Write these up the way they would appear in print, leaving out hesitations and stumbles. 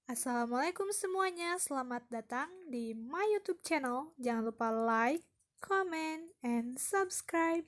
Assalamualaikum semuanya, selamat datang di my YouTube channel. Jangan lupa like, comment, and subscribe.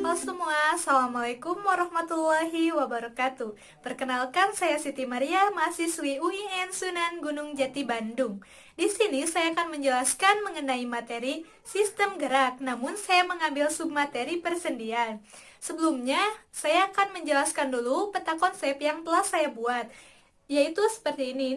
Halo semua, Assalamualaikum warahmatullahi wabarakatuh. Perkenalkan, saya Siti Maria, mahasiswi UIN Sunan Gunung Jati Bandung. Di sini saya akan menjelaskan mengenai materi sistem gerak, namun saya mengambil submateri persendian. Sebelumnya, saya akan menjelaskan dulu peta konsep yang telah saya buat, yaitu seperti ini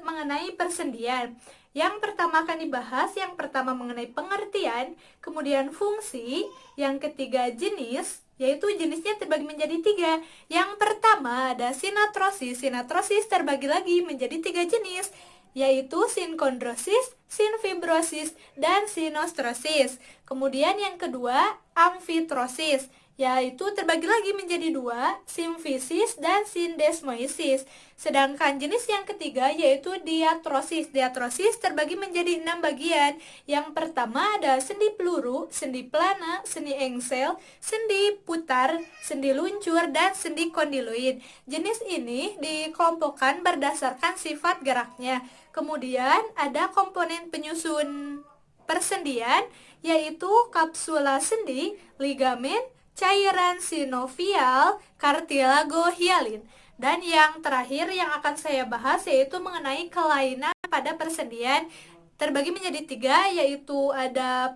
mengenai persendian. Yang pertama akan dibahas, yang pertama mengenai pengertian, kemudian fungsi, yang ketiga jenis, yaitu jenisnya terbagi menjadi 3. Yang pertama ada sinatrosis. Sinatrosis terbagi lagi menjadi 3 jenis, yaitu sinkondrosis, sinfibrosis, dan sinostrosis. Kemudian yang kedua amfitrosis, yaitu terbagi lagi menjadi 2, simfisis dan sindesmoisis. Sedangkan jenis yang ketiga yaitu diatrosis. Diatrosis terbagi menjadi 6 bagian. Yang pertama ada sendi peluru, sendi pelana, sendi engsel, sendi putar, sendi luncur, dan sendi kondiloid. Jenis ini dikelompokkan berdasarkan sifat geraknya. Kemudian ada komponen penyusun persendian, yaitu kapsula sendi, ligamen, cairan sinovial, kartilago, hialin. Dan yang terakhir yang akan saya bahas yaitu mengenai kelainan pada persendian, terbagi menjadi 3, yaitu ada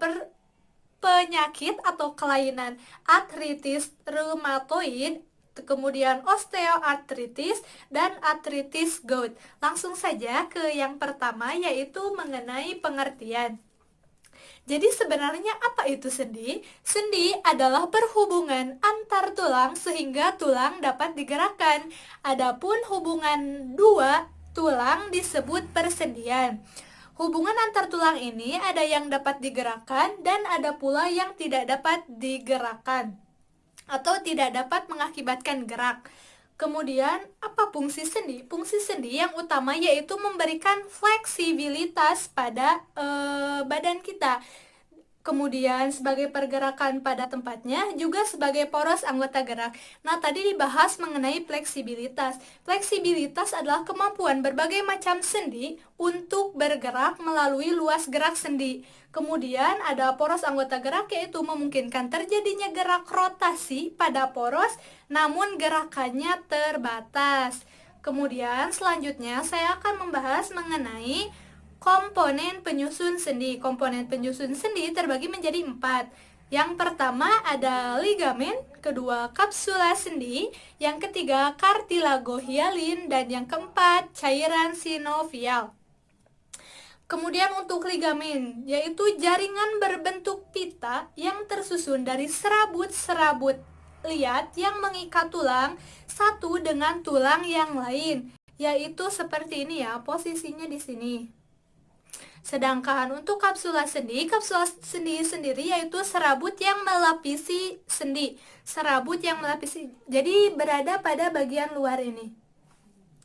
penyakit atau kelainan artritis reumatoid, kemudian osteoartritis, dan artritis gout. Langsung saja ke yang pertama, yaitu mengenai pengertian. Jadi sebenarnya apa itu sendi? Sendi adalah perhubungan antar tulang sehingga tulang dapat digerakkan. Adapun hubungan dua tulang disebut persendian. Hubungan antar tulang ini ada yang dapat digerakkan dan ada pula yang tidak dapat digerakkan atau tidak dapat mengakibatkan gerak. Kemudian, apa fungsi sendi? Fungsi sendi yang utama yaitu memberikan fleksibilitas pada badan kita. Kemudian sebagai pergerakan pada tempatnya, juga sebagai poros anggota gerak. Nah, tadi dibahas mengenai fleksibilitas. Fleksibilitas adalah kemampuan berbagai macam sendi untuk bergerak melalui luas gerak sendi. Kemudian ada poros anggota gerak, yaitu memungkinkan terjadinya gerak rotasi pada poros, namun gerakannya terbatas. Kemudian selanjutnya saya akan membahas mengenai komponen penyusun sendi. Komponen penyusun sendi terbagi menjadi 4. Yang pertama ada ligamen, kedua kapsula sendi, yang ketiga kartilago hialin, dan yang keempat cairan sinovial. Kemudian untuk ligamen, yaitu jaringan berbentuk pita yang tersusun dari serabut-serabut liat yang mengikat tulang satu dengan tulang yang lain, yaitu seperti ini ya, posisinya di sini. Sedangkan untuk kapsula sendi sendiri yaitu serabut yang melapisi sendi. Serabut yang melapisi, jadi berada pada bagian luar ini.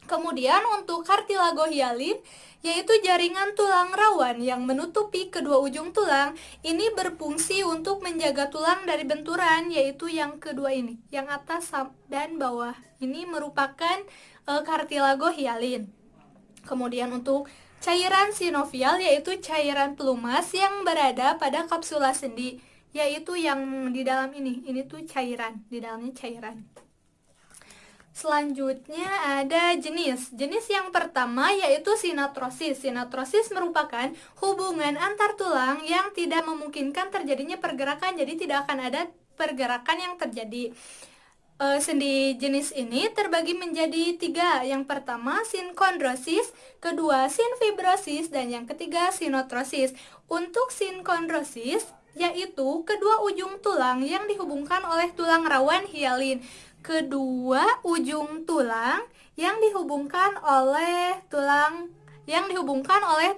Kemudian untuk kartilago hialin, yaitu jaringan tulang rawan yang menutupi kedua ujung tulang. Ini berfungsi untuk menjaga tulang dari benturan, yaitu yang kedua ini, yang atas dan bawah. Ini merupakan kartilago hialin. Kemudian untuk cairan sinovial, yaitu cairan pelumas yang berada pada kapsula sendi, yaitu yang di dalam ini tuh cairan, di dalamnya cairan. Selanjutnya ada jenis. Jenis yang pertama yaitu sinatrosis. Sinatrosis merupakan hubungan antar tulang yang tidak memungkinkan terjadinya pergerakan, jadi tidak akan ada pergerakan yang terjadi. Sendi jenis ini terbagi menjadi 3. Yang pertama sinkondrosis, kedua sinfibrosis, dan yang ketiga sinotrosis. Untuk sinkondrosis yaitu kedua ujung tulang yang dihubungkan oleh tulang rawan hialin. Kedua ujung tulang yang dihubungkan oleh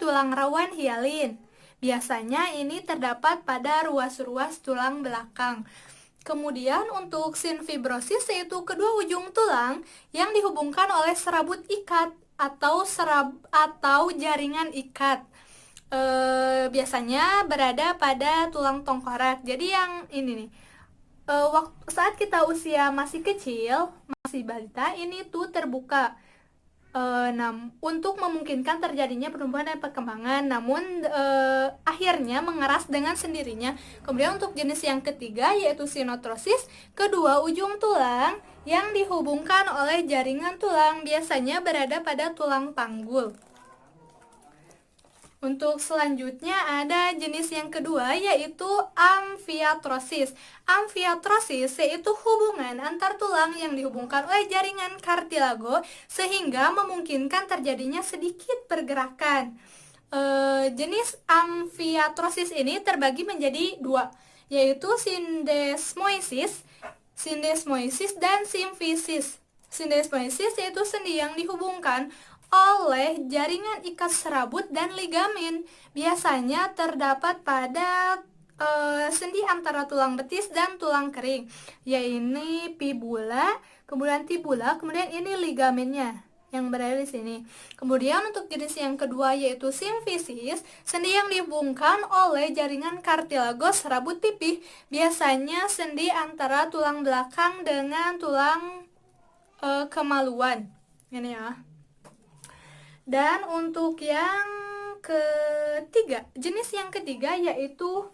tulang rawan hialin. Biasanya ini terdapat pada ruas-ruas tulang belakang. Kemudian untuk sinfibrosis yaitu kedua ujung tulang yang dihubungkan oleh serabut ikat atau jaringan ikat. biasanya berada pada tulang tengkorak. Jadi yang ini nih, saat kita usia masih kecil, masih balita, ini tuh terbuka. Untuk memungkinkan terjadinya pertumbuhan dan perkembangan, namun akhirnya mengeras dengan sendirinya. Kemudian untuk jenis yang ketiga yaitu sinotrosis, kedua ujung tulang yang dihubungkan oleh jaringan tulang biasanya berada pada tulang panggul. Untuk selanjutnya ada jenis yang kedua yaitu amfiatrosis. Amfiatrosis yaitu hubungan antar tulang yang dihubungkan oleh jaringan kartilago sehingga memungkinkan terjadinya sedikit pergerakan. Jenis amfiatrosis ini terbagi menjadi dua, yaitu sindesmosis dan simfisis. Sindesmosis yaitu sendi yang dihubungkan oleh jaringan ikat serabut dan ligamen. Biasanya terdapat pada sendi antara tulang betis dan tulang kering, yaitu fibula, kemudian tibula, kemudian ini ligamennya yang berada di sini. Kemudian untuk jenis yang kedua yaitu simfisis, sendi yang dihubungkan oleh jaringan kartilago serabut pipih, biasanya sendi antara tulang belakang dengan tulang kemaluan. Ini ya. Dan untuk yang ketiga, jenis yang ketiga yaitu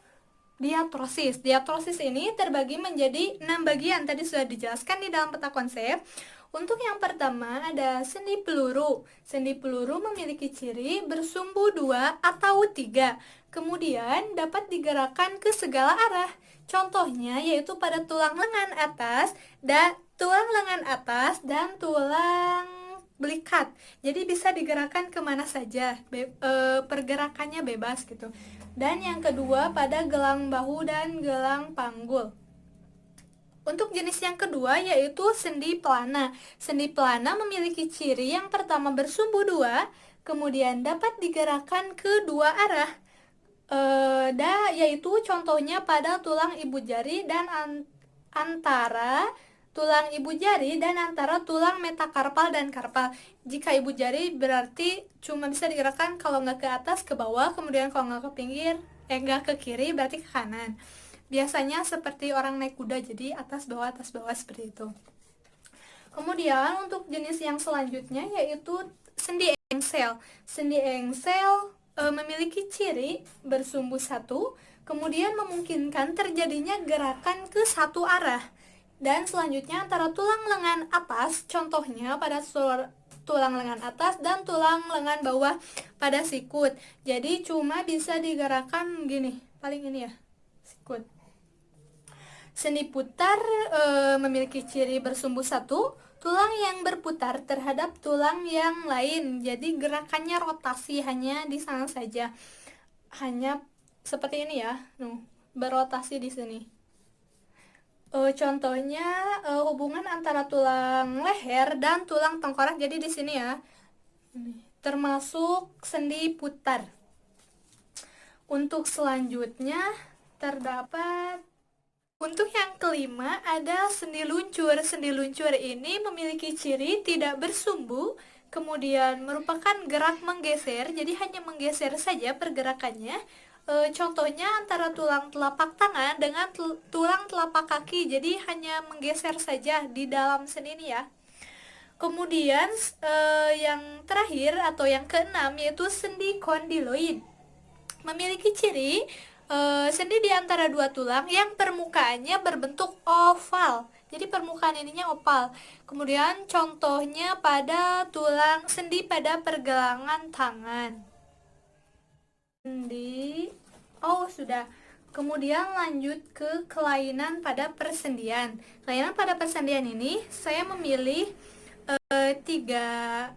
diatrosis. Diatrosis ini terbagi menjadi 6 bagian, tadi sudah dijelaskan di dalam peta konsep. Untuk yang pertama ada sendi peluru. Sendi peluru memiliki ciri bersumbu 2 atau 3, kemudian dapat digerakkan ke segala arah. Contohnya yaitu pada tulang lengan atas dan tulang belikat. Jadi bisa digerakkan kemana saja, pergerakannya bebas gitu. Dan yang kedua pada gelang bahu dan gelang panggul. Untuk jenis yang kedua yaitu sendi pelana. Sendi pelana memiliki ciri yang pertama bersumbu 2, kemudian dapat digerakkan ke dua arah. Yaitu contohnya pada tulang ibu jari dan antara tulang metakarpal dan karpal. Jika ibu jari berarti cuma bisa digerakkan kalau nggak ke atas ke bawah, kemudian kalau nggak ke pinggir, nggak ke kiri berarti ke kanan. Biasanya seperti orang naik kuda, jadi atas bawah seperti itu. Kemudian untuk jenis yang selanjutnya yaitu sendi engsel. Sendi engsel memiliki ciri bersumbu 1, kemudian memungkinkan terjadinya gerakan ke satu arah. Dan selanjutnya antara tulang lengan atas, contohnya pada tulang lengan atas dan tulang lengan bawah pada sikut. Jadi cuma bisa digerakkan gini, paling ini ya, sikut. Sendi putar memiliki ciri bersumbu 1, tulang yang berputar terhadap tulang yang lain. Jadi gerakannya rotasi hanya di sana saja. Hanya seperti ini ya, berotasi di sini. Contohnya hubungan antara tulang leher dan tulang tengkorak. Jadi di sini ya, termasuk sendi putar. Untuk selanjutnya terdapat untuk yang kelima ada sendi luncur. Sendi luncur ini memiliki ciri tidak bersumbu, kemudian merupakan gerak menggeser. Jadi hanya menggeser saja pergerakannya. Contohnya antara tulang telapak tangan dengan tulang telapak kaki, jadi hanya menggeser saja di dalam sendi ini ya. Kemudian yang terakhir atau yang keenam yaitu sendi kondiloid. Memiliki ciri sendi di antara dua tulang yang permukaannya berbentuk oval. Jadi permukaan ininya oval. Kemudian contohnya pada sendi pada pergelangan tangan. Sudah. Kemudian lanjut ke kelainan pada persendian. Kelainan pada persendian ini saya memilih tiga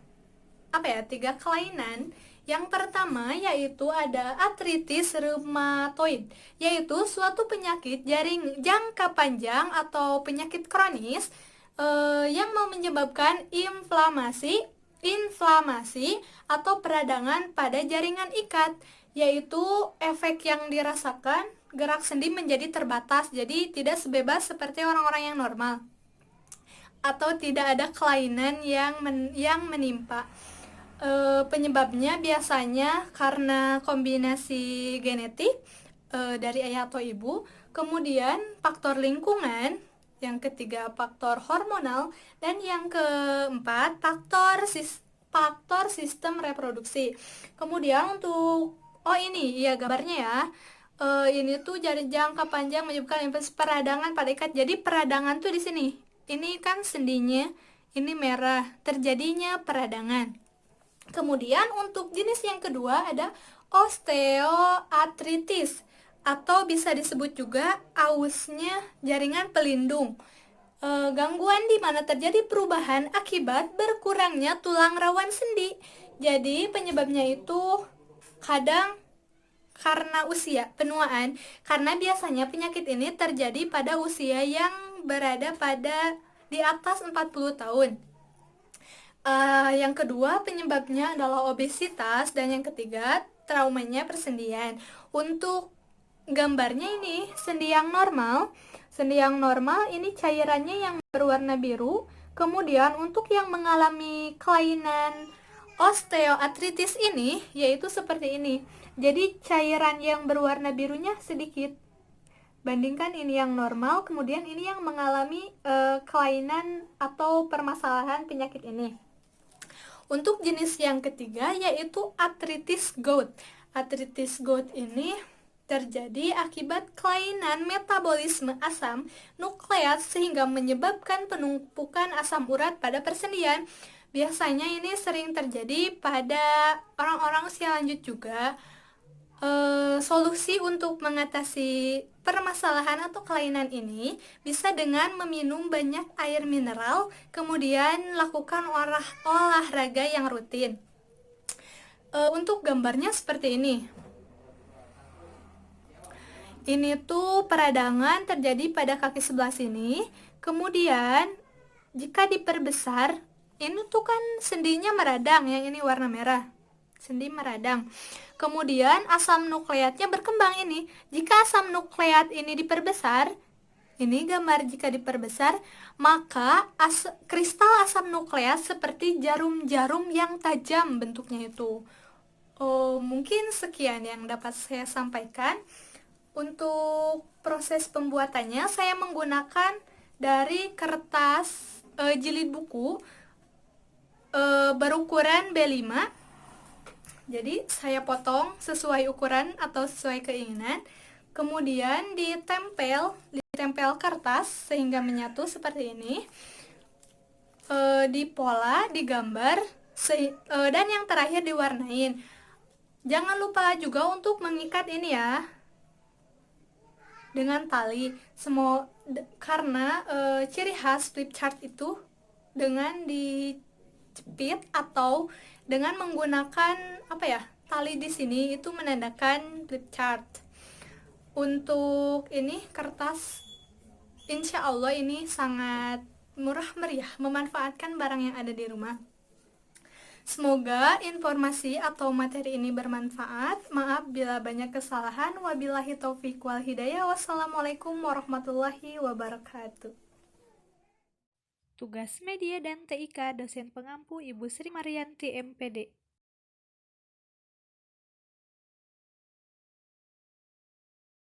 kelainan. Yang pertama yaitu ada artritis reumatoid, yaitu suatu penyakit jaring jangka panjang atau penyakit kronis yang menyebabkan inflamasi atau peradangan pada jaringan ikat, yaitu efek yang dirasakan gerak sendi menjadi terbatas, jadi tidak sebebas seperti orang-orang yang normal, atau tidak ada kelainan yang menimpa. Penyebabnya biasanya karena kombinasi genetik dari ayah atau ibu, kemudian faktor lingkungan, yang ketiga faktor hormonal, dan yang keempat faktor sistem reproduksi. Kemudian untuk ini ya gambarnya ya. Ini tuh jadi jangka panjang menyebabkan infeksi peradangan pada ikat. Jadi peradangan tuh di sini. Ini kan sendinya, ini merah, terjadinya peradangan. Kemudian untuk jenis yang kedua ada osteoartritis atau bisa disebut juga ausnya jaringan pelindung. Gangguan di mana terjadi perubahan akibat berkurangnya tulang rawan sendi. Jadi penyebabnya itu kadang karena usia penuaan, karena biasanya penyakit ini terjadi pada usia yang berada pada di atas 40 tahun. Yang kedua penyebabnya adalah obesitas dan yang ketiga traumanya persendian. Untuk gambarnya ini sendi yang normal. Sendi yang normal ini cairannya yang berwarna biru. Kemudian untuk yang mengalami kelainan osteoartritis ini yaitu seperti ini. Jadi cairan yang berwarna birunya sedikit. Bandingkan ini yang normal, kemudian ini yang mengalami kelainan atau permasalahan penyakit ini. Untuk jenis yang ketiga yaitu artritis gout. Artritis gout ini terjadi akibat kelainan metabolisme asam nukleat sehingga menyebabkan penumpukan asam urat pada persendian. Biasanya ini sering terjadi pada orang-orang usia lanjut juga. Solusi untuk mengatasi permasalahan atau kelainan ini bisa dengan meminum banyak air mineral, kemudian lakukan olahraga yang rutin. Untuk gambarnya seperti ini. Ini tuh peradangan terjadi pada kaki sebelah sini. Kemudian jika diperbesar, ini tuh kan sendinya meradang, yang ini warna merah. Sendi meradang. Kemudian asam nukleatnya berkembang ini. Jika asam nukleat ini diperbesar, ini gambar jika diperbesar, maka kristal asam nukleat seperti jarum-jarum yang tajam bentuknya itu. Mungkin sekian yang dapat saya sampaikan. Untuk proses pembuatannya saya menggunakan dari kertas jilid buku berukuran B5. Jadi saya potong sesuai ukuran atau sesuai keinginan. Kemudian ditempel kertas sehingga menyatu seperti ini. Dipola, digambar, dan yang terakhir diwarnain. Jangan lupa juga untuk mengikat ini ya dengan tali. Karena ciri khas flip chart itu dengan dijepit atau dengan menggunakan tali di sini itu menandakan flip chart. Untuk ini kertas, insya Allah ini sangat murah meriah memanfaatkan barang yang ada di rumah. Semoga informasi atau materi ini bermanfaat. Maaf bila banyak kesalahan. Wabillahi taufiq wal hidayah. Wassalamualaikum warahmatullahi wabarakatuh. Tugas Media dan TIK Dosen Pengampu Ibu Sri Marianti MPD.